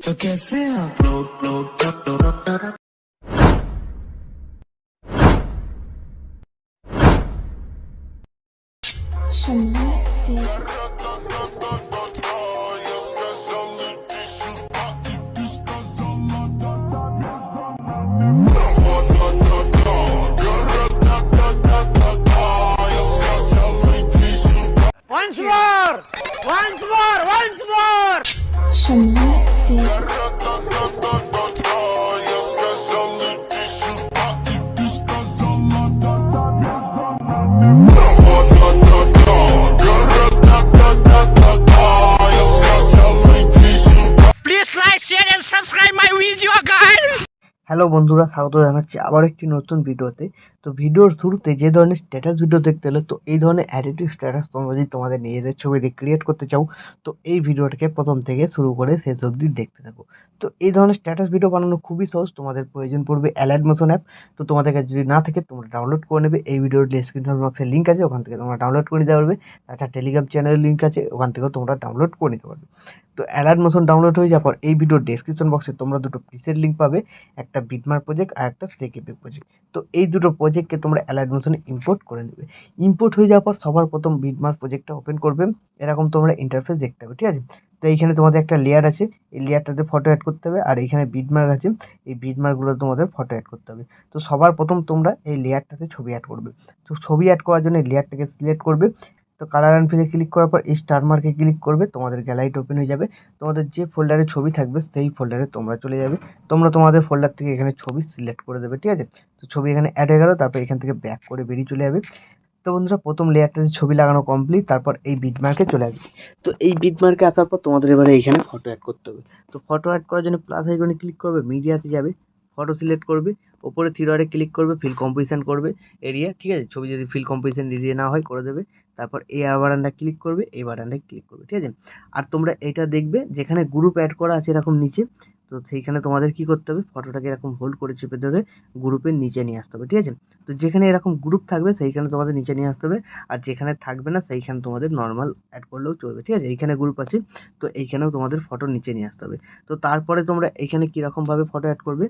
तो कैसे आप लोग Once more! Once more! Once more! Please like, share and subscribe my video, guys! Hello বন্ধুরা, স্বাগত জানাচ্ছি আবার একটি নতুন ভিডিওতে। তো ভিডিওর শুরুতে যে ধরনের স্ট্যাটাস ভিডিও দেখতে হলে, তো এই ধরনের অ্যাডিটিভ স্ট্যাটাস তোমরা যদি তোমাদের নিজেদের ছবি দিয়ে ক্রিয়েট করতে চাও, তো এই ভিডিওটাকে প্রথম থেকে শুরু করে শেষ অবধি দেখতে থাকো। তো এই ধরনের স্ট্যাটাস ভিডিও বানানো খুবই সহজ। তোমাদের প্রয়োজন পড়বে অ্যালাইট মোশন অ্যাপ। তো তোমাদের কাছে যদি না থাকে তোমরা ডাউনলোড করে নেবে। এই ভিডিওর ডেসক্রিপশন বক্সে লিঙ্ক আছে, ওখান থেকে তোমরা ডাউনলোড করে নিতে পারবে। তাছাড়া টেলিগ্রাম চ্যানেলের লিঙ্ক আছে, ওখান থেকেও তোমরা ডাউনলোড করে নিতে পারবে। তো অ্যালাইট মোশন ডাউনলোড হয়ে যাওয়ার পর এই ভিডিওর ডেসক্রিপশন বক্সে তোমরা দুটো প্রিসেট লিঙ্ক পাবে, একটা বিটমার্ক প্রজেক্ট আর একটা স্লেকেপি প্রজেক্ট। তো এই দুটো প্রজেক্টকে তোমরা অ্যালাইট মোশনে ইম্পোর্ট করে নেবে। ইম্পোর্ট হয়ে যাওয়ার পর সবার প্রথম বিটমার্ক প্রজেক্টটা ওপেন করবে। এরকম তোমরা ইন্টারফেস দেখতে পাবে, ঠিক আছে। তো এইখানে তোমাদের একটা লেয়ার আছে, এই লেয়ারটাতে ফটো অ্যাড করতে হবে। আর এইখানে বিটমার্ক আছে, এই বিটমার্কগুলো তোমাদের ফটো অ্যাড করতে হবে। তো সবার প্রথম তোমরা এই লেয়ারটাতে ছবি অ্যাড করবে। তো ছবি অ্যাড করার জন্য এই লেয়ারটাকে সিলেক্ট করবে। তো কালার অ্যান্ড ফিলে ক্লিক করার পর এই স্টার মার্কে ক্লিক করবে, তোমাদের গ্যালারিটা ওপেন হয়ে যাবে। তোমাদের যে ফোল্ডারে ছবি থাকবে সেই ফোল্ডারে তোমরা চলে যাবে। তোমরা তোমাদের ফোল্ডার থেকে এখানে ছবি সিলেক্ট করে দেবে, ঠিক আছে। তো ছবি এখানে অ্যাড হয়ে গেল, তারপর এখান থেকে ব্যাক করে বেরিয়ে চলে যাবে। তো বন্ধুরা, প্রথম লেয়ারটাতে ছবি লাগানো কমপ্লিট, তারপর এই বিটমার্কে চলে আসবে। তো এই বিটমার্কে আসার পর তোমাদের এবারে এখানে ফটো অ্যাড করতে হবে। তো ফটো অ্যাড করার জন্য প্লাস আইকনে ক্লিক করবে, মিডিয়াতে যাবে, ফটো সিলেক্ট করবে, ওপরে থ্রি ডটে ক্লিক করবে, ফিল কম্পোজিশন করবে এরিয়া, ঠিক আছে। ছবি যদি ফিল কম্পোজিশন এরিয়া না হয় করে দেবে। তারপর এই বাটনটা ক্লিক করবে, এই বাটনটা ক্লিক করবে, ঠিক আছে। আর তোমরা এটা দেখবে যেখানে গ্রুপ অ্যাড করা আছে এরকম নিচে, তো সেইখানে তোমাদের কি করতে হবে, ফটোটাকে এরকম হোল্ড করে চেপে ধরে গ্রুপের নিচে নিয়ে আসতে হবে, ঠিক আছে। তো যেখানে এরকম গ্রুপ থাকবে সেইখানে তোমাদের নিচে নিয়ে আসতে হবে। আর যেখানে থাকবে না সেইখানে তোমাদের নর্মাল অ্যাড করলেও চলবে, ঠিক আছে। এইখানে গ্রুপ আছে, তো এইখানেও তোমাদের ফটো নিচে নিয়ে আসতে হবে। তো তারপরে তোমরা এখানে কীরকমভাবে ফটো অ্যাড করবে,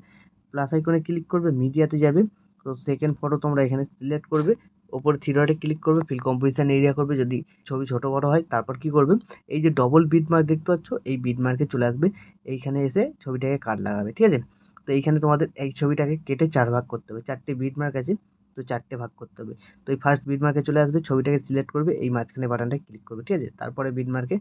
প্লাস আইকনে ক্লিক করবে, মিডিয়াতে যাবে। তো সেকেন্ড ফটো তোমরা এখানে সিলেক্ট করবে, ওপরে থ্রি ডটে ক্লিক করবে, ফিল কম্পোজিশন এরিয়া করবে যদি ছবি ছোট বড় হয়। তারপর কি করবে, এই যে ডবল বিট মার্ক দেখতে পাচ্ছ, এই বিট মার্কে চলে আসবে, এইখানে এসে ছবিটাকে কাট লাগাবে, ঠিক আছে। তো এইখানে তোমাদের এই ছবিটাকে কেটে 4 ভাগ করতে হবে। 4টে বিট মার্ক আছে, তো 4টে ভাগ করতে হবে। তো এই ফার্স্ট বিট মার্কে চলে আসবে, ছবিটাকে সিলেক্ট করবে, এই মাঝখানে বাটনটা ক্লিক করবে, ঠিক আছে। তারপরে বিট মার্কে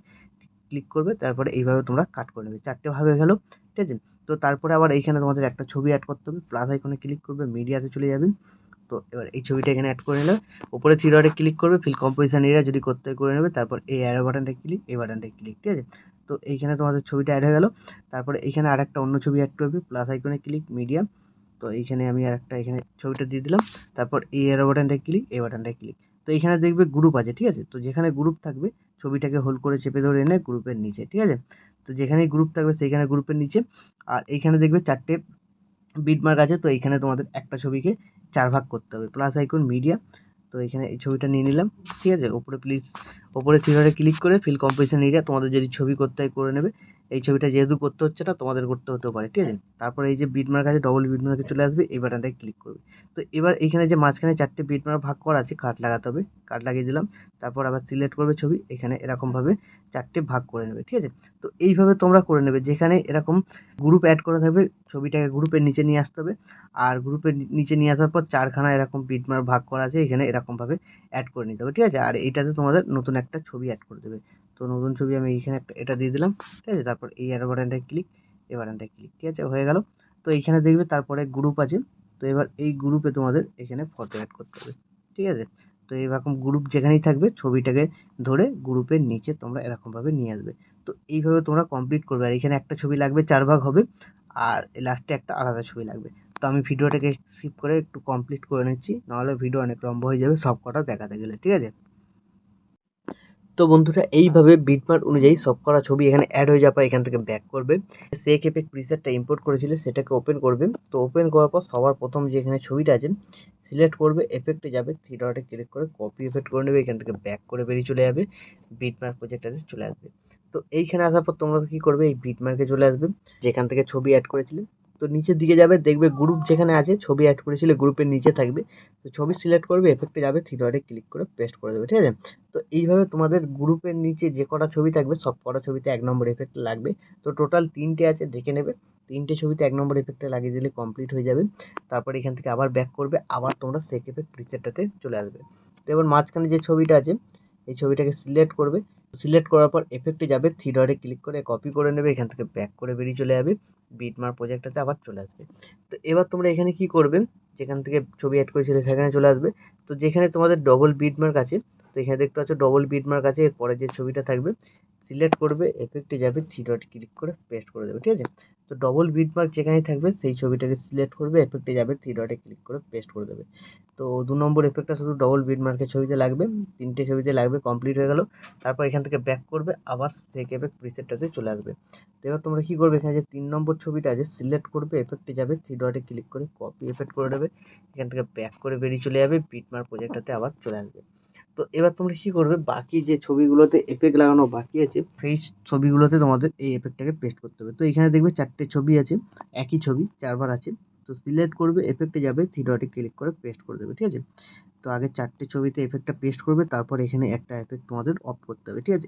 ক্লিক করবে, তারপরে এইভাবে তোমরা কাট করে নেবে। 4টে ভাগ হয়ে গেল, ঠিক আছে। তো তারপরে আবার এইখানে তোমাদের একটা ছবি অ্যাড করতে হবে, প্লাস আইকনে ক্লিক করবে, মিডিয়াতে চলে যাবেন। তো এবার এই ছবিটা এখানে অ্যাড করে নিলে উপরে থ্রি ডটে ক্লিক করবে, ফিল কম্পোজিশন এরিয়া যদি করতে করে নেবে। তারপর এই অ্যারো বাটনটা ক্লিক, এই বাটনটা ক্লিক, ঠিক আছে। তো এইখানে তোমাদের ছবিটা অ্যাড হয়ে গেল। তারপরে এইখানে আরেকটা অন্য ছবি অ্যাড করবে, প্লাস আইকনে ক্লিক, মিডিয়াম। তো এইখানে আমি আরেকটা এখানে ছবিটা দিয়ে দিলাম। তারপর এই অ্যারো বাটনটা ক্লিক, এই বাটনটা ক্লিক। তো এইখানে দেখবে গ্রুপ আছে, ঠিক আছে। তো যেখানে গ্রুপ থাকবে ছবিটাকে হোল্ড করে চেপে ধরে এনে গ্রুপের নিচে, ঠিক আছে। তো যেখানেই গ্রুপ থাকবে সেইখানে গ্রুপের নিচে। আর এইখানে দেখবে 4টে বিট মার্ক আছে, তো এইখানে তোমাদের একটা ছবিকে 4 ভাগ করতে হবে, প্লাস আইকন, মিডিয়া। তো এখানে এই ছবিটা নিয়ে নিলাম, ঠিক আছে। ওপরে থ্রি ডটে ক্লিক করে ফিল কম্পোজিশন এরিয়া, তোমাদের যদি ছবি করতে হয় করে নেবে। এই ছবিটা যেহেতু করতে হচ্ছে না, তোমাদের করতে হতেও পারে, ঠিক আছে। তারপর এই যে বিট মার্ক আছে, ডবল বিট মার্কে চলে আসবে, এই বাটনটায় ক্লিক করবে। তো এবার এইখানে যে মাঝখানে 4টে বিট মার্ক ভাগ করা আছে, কাট লাগাতে হবে, কাট লাগিয়ে দিলাম। তারপর আবার সিলেক্ট করবে ছবি, এখানে এরকমভাবে 4টে ভাগ করে নেবে, ঠিক আছে। তো এইভাবে তোমরা করে নেবে, যেখানে এরকম গ্রুপ অ্যাড করা থাকবে ছবিটাকে গ্রুপের নিচে নিয়ে আসতে হবে। আর গ্রুপের নিচে নিয়ে আসার পর 4খানা এরকম বিটমার্ক ভাগ করা আছে, এখানে এরকমভাবে অ্যাড করে নিতে হবে, ঠিক আছে। আর এইটাতে তোমাদের নতুন একটা ছবি অ্যাড করে দেবে। তো নতুন ছবি আমি এইখানে একটা এটা দিয়ে দিলাম, ঠিক আছে। তারপর এই অ্যারো বাটনটায় ক্লিক, এই বাটনটায় ক্লিক, ঠিক আছে, হয়ে গেল। তো এইখানে দেখবে তারপরে গ্রুপ আছে, তো এবার এই গ্রুপে তোমাদের এখানে ফটো অ্যাড করতে হবে, ঠিক আছে। তো এইরকম গ্রুপ যেখানেই থাকবে ছবিটাকে ধরে গ্রুপের নিচে তোমরা এরকমভাবে নিয়ে আসবে। তো এইভাবে তোমরা কমপ্লিট করবে। আর এখানে একটা ছবি লাগবে 4 ভাগ হবে, আর লাস্টে একটা আলাদা ছবি লাগবে। তো আমি ভিডিওটাকে স্কিপ করে একটু কমপ্লিট করে নিচ্ছি, নাহলে ভিডিও অনেক লম্বা হয়ে যাবে সব কটা দেখাতে গেলে, ঠিক আছে। তো বন্ধুরা, এইভাবে বিটমার্ক অনুযায়ী সব করা ছবি এখানে অ্যাড হয়ে যাওয়ার পর এখান থেকে ব্যাক করবে, সেক এফেক্ট প্রিসেটটা ইম্পোর্ট করেছিলে সেটাকে ওপেন করবে। তো ওপেন করার পর সবার প্রথম যে এখানে ছবিটা আছে সিলেক্ট করবে, এফেক্টে যাবে, থ্রি ডটে ক্লিক করে কপি এফেক্ট করে নেবে, এখান থেকে ব্যাক করে বেরিয়ে চলে যাবে, বিটমার্ক প্রজেক্টটাতে চলে আসবে। তো এইখানে আসার পর তোমরা কি করবে, এই বিটমার্কে চলে আসবে, যেখান থেকে ছবি অ্যাড করেছিলে। তো নিচের দিকে যাবে, দেখবে গ্রুপ যেখানে আছে ছবি অ্যাড করেছিলে গ্রুপের নিচে থাকবে। তো ছবি সিলেক্ট করবে, এফেক্টে যাবে, থ্রি ডটে ক্লিক করে পেস্ট করে দেবে, ঠিক আছে। তো এইভাবে তোমাদের গ্রুপের নিচে যে কটা ছবি থাকবে সব কটা ছবিতে 1 নম্বর এফেক্ট লাগবে। তো টোটাল 3টে আছে, দেখে নেবে। 3টে ছবিতে 1 নম্বর এফেক্টটা লাগিয়ে দিলে কমপ্লিট হয়ে যাবে। তারপর এখান থেকে আবার ব্যাক করবে, আবার তোমরা সেক এফেক্ট প্রিসেটটাতে চলে আসবে। তো এবার মাঝখানে যে ছবিটা আছে এই ছবিটাকে সিলেক্ট করবে। সিলেক্ট করার পর এফেক্টে যাবে, থ্রি ডটে ক্লিক করে কপি করে নেবে, এখান থেকে ব্যাক করে বেরিয়ে চলে যাবে, বিটমার্ক প্রজেক্টটাতে আবার চলে আসবে। তো এবার তোমরা এখানে কি করবে, যেখান থেকে ছবি অ্যাড করেছিলে সেখানে চলে আসবে। তো যেখানে তোমাদের ডবল বিটমার্ক আছে, তো এখানে দেখতে পাচ্ছ ডবল বিটমার্ক আছে, এরপরে যে ছবিটা থাকবে সিলেক্ট করবে, এফেক্টে যাবে, থ্রি ডটে ক্লিক করে পেস্ট করে দেবে, ঠিক আছে। তো ডবল বিটমার্ক যেখানে থাকবে সেই ছবিটাকে সিলেক্ট করবে, এফেক্টে যাবে, থ্রি ডটে ক্লিক করে পেস্ট করে দেবে। তো 2 নম্বর এফেক্টটা শুধু ডবল বিটমার্কের ছবিতে লাগবে, 3টে ছবিতে লাগবে, কমপ্লিট হয়ে গেল। তারপর এখান থেকে ব্যাক করবে, আবার সেক এফেক্ট প্রিসেটটাতে চলে আসবে। তো এবার তোমরা কি করবে, এখানে যে 3 নম্বর ছবিটা আছে সিলেক্ট করবে, এফেক্টে যাবে, থ্রি ডটে ক্লিক করে কপি এফেক্ট করে দেবে, এখান থেকে ব্যাক করে বেরিয়ে চলে যাবে, বিটমার্ক প্রজেক্টটাতে আবার চলে আসবে। তো এবার তোমরা কি করবে, বাকি যে ছবিগুলোতে এফেক্ট লাগানো বাকি আছে সেই ছবিগুলোতে তোমাদের এই এফেক্টটাকে পেস্ট করতে হবে। তো এখানে দেখবে 4টে ছবি আছে, একই ছবি 4বার আছে। তো সিলেক্ট করবে, এফেক্টে যাবে, থ্রি ডটে ক্লিক করে পেস্ট করে দেবে, ঠিক আছে। তো আগে 4টে ছবিতে এফেক্টটা পেস্ট করবে, তারপর এখানে একটা এফেক্ট তোমাদের অফ করতে হবে, ঠিক আছে।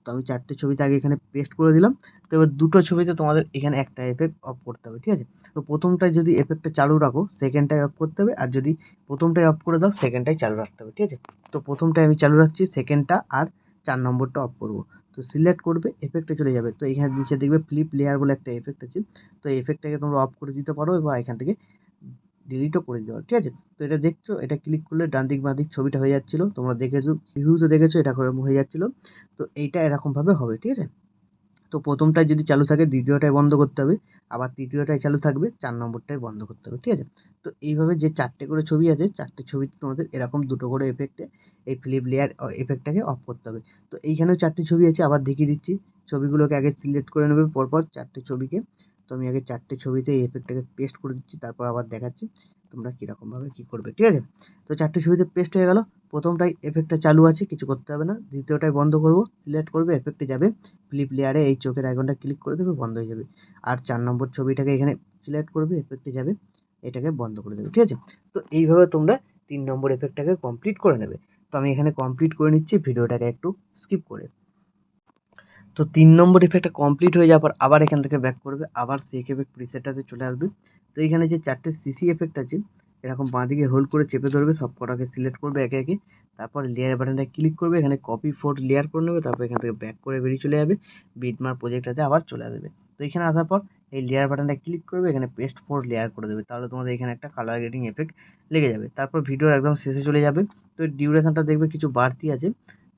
তো আমি 4টে ছবিতে আগে এখানে পেস্ট করে দিলাম। তো এবার 2টো ছবিতে তোমাদের এখানে একটা এফেক্ট অফ করতে হবে, ঠিক আছে। তো প্রথমটায় যদি এফেক্টটা চালু রাখো সেকেন্ডটায় অফ করতে হবে, আর যদি প্রথমটায় অফ করে দাও সেকেন্ডটাই চালু রাখতে হবে, ঠিক আছে। তো প্রথমটায় আমি চালু রাখছি, সেকেন্ডটা আর 4 নম্বরটা অফ করবো। তো সিলেক্ট করবে, এফেক্টে চলে যাবে। তো এখানে নিচে দেখবে ফ্লিপ লেয়ার বলে একটা এফেক্ট আছে। তো এই এফেক্টটাকে তোমরা অফ করে দিতে পারো বা এখান থেকে ডিলিটও করে দিতে পারো, ঠিক আছে। তো এটা দেখছো, এটা ক্লিক করলে ডান দিক বাঁ দিক ছবিটা হয়ে যাচ্ছিল, তোমরা দেখেছো রিভিউতে দেখেছো এটা করে হয়ে যাচ্ছিল। তো এইটা এরকমভাবে হবে, ঠিক আছে। তো প্রথমটায় যদি চালু থাকে দ্বিতীয়টায় বন্ধ করতে হবে, আবার তৃতীয়টায় চালু থাকবে 4 নম্বরটায় বন্ধ করতে হবে, ঠিক আছে। তো এইভাবে যে 4টে করে ছবি আছে 4টে ছবিতে তোমাদের এরকম 2টো করে এফেক্টে এই ফ্লিপ লেয়ার এফেক্টটাকে অফ করতে হবে। তো এইখানেও 4টে ছবি আছে, আবার দেখিয়ে দিচ্ছি। ছবিগুলোকে আগে সিলেক্ট করে নেবে পরপর 4টে ছবিকে। তো আমি আগে 4টে ছবিতে এই এফেক্টটাকে পেস্ট করে দিচ্ছি, তারপর আবার দেখাচ্ছি তোমরা কীরকমভাবে কী করবে, ঠিক আছে। তো 4টে ছবিতে পেস্ট হয়ে গেল। প্রথমটায় এফেক্টটা চালু আছে, কিছু করতে হবে না। দ্বিতীয়টায় বন্ধ করবো, সিলেক্ট করবে, এফেক্টে যাবে, ফ্লিপ লেয়ারে এই চোখের আইকনটা ক্লিক করে দেবে, বন্ধ হয়ে যাবে। আর 4 নম্বর ছবিটাকে এখানে সিলেক্ট করবে, এফেক্টে যাবে, এটাকে বন্ধ করে দেবে, ঠিক আছে। তো এইভাবে তোমরা 3 নম্বর এফেক্টটাকে কমপ্লিট করে নেবে। তো আমি এখানে কমপ্লিট করে নিচ্ছি ভিডিওটাকে একটু স্কিপ করে। তো 3 নম্বর এফেক্টটা কমপ্লিট হয়ে যাওয়ার পর আবার এখান থেকে ব্যাক করবে, আবার সেক এফেক্ট প্রিসেটটাতে চলে আসবে। তো এখানে যে 4টে সিসি এফেক্ট আছে এরকম বাঁদিকে হোল্ড করে চেপে ধরবে, সব কটাকে সিলেক্ট করবে একে একে। তারপর লেয়ার বাটনটা ক্লিক করবে, এখানে কপি ফোর লেয়ার করে নেবে, তারপর এখান থেকে ব্যাক করে বেরিয়ে চলে যাবে, বিটমার্ক প্রজেক্টটাতে আবার চলে আসবে। তো এখানে আসার পর এই লেয়ার বাটনটা ক্লিক করবে, এখানে পেস্ট ফোর লেয়ার করে দেবে, তাহলে তোমাদের এখানে একটা কালার গ্রেডিং এফেক্ট লেগে যাবে। তারপর ভিডিওর একদম শেষে চলে যাবে। তো ডিউরেশনটা দেখবে কিছু বাড়তি আছে,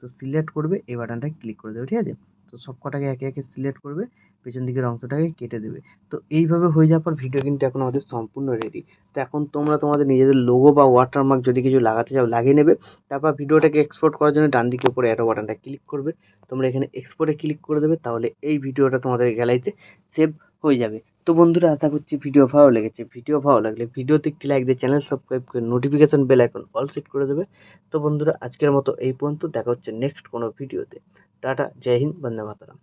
তো সিলেক্ট করবে, এই বাটনটা ক্লিক করে দেবে, ঠিক আছে। তো সব কটাকে একে একে সিলেক্ট করবে, পেছন দিকের অংশটাকে কেটে দেবে। তো এইভাবে হয়ে যাওয়ার পর ভিডিও কিন্তু এখন আমাদের সম্পূর্ণ রেডি। তো এখন তোমরা তোমাদের নিজেদের লোগো বা ওয়াটারমার্ক যদি কিছু লাগাতে চাও লাগিয়ে নেবে। তারপর ভিডিওটাকে এক্সপোর্ট করার জন্য ডান দিকে উপরে অ্যারো বাটনটা ক্লিক করবে, তোমরা এখানে এক্সপোর্টে ক্লিক করে দেবে, তাহলে এই ভিডিওটা তোমাদের গ্যালারিতে সেভ হয়ে যাবে। তো বন্ধুরা আশা করছি ভিডিও ভালো লেগেছে। ভিডিও ভালো লাগলে ভিডিওতে একটি লাইক দিয়ে চ্যানেল সাবস্ক্রাইব করে notification bell icon all set করে দেবে। তো বন্ধুরা আজকের মতো এই পর্যন্ত, দেখা হচ্ছে নেক্সট কোনো ভিডিওতে। টাটা, জয় হিন্দ, বন্দে মাতরম।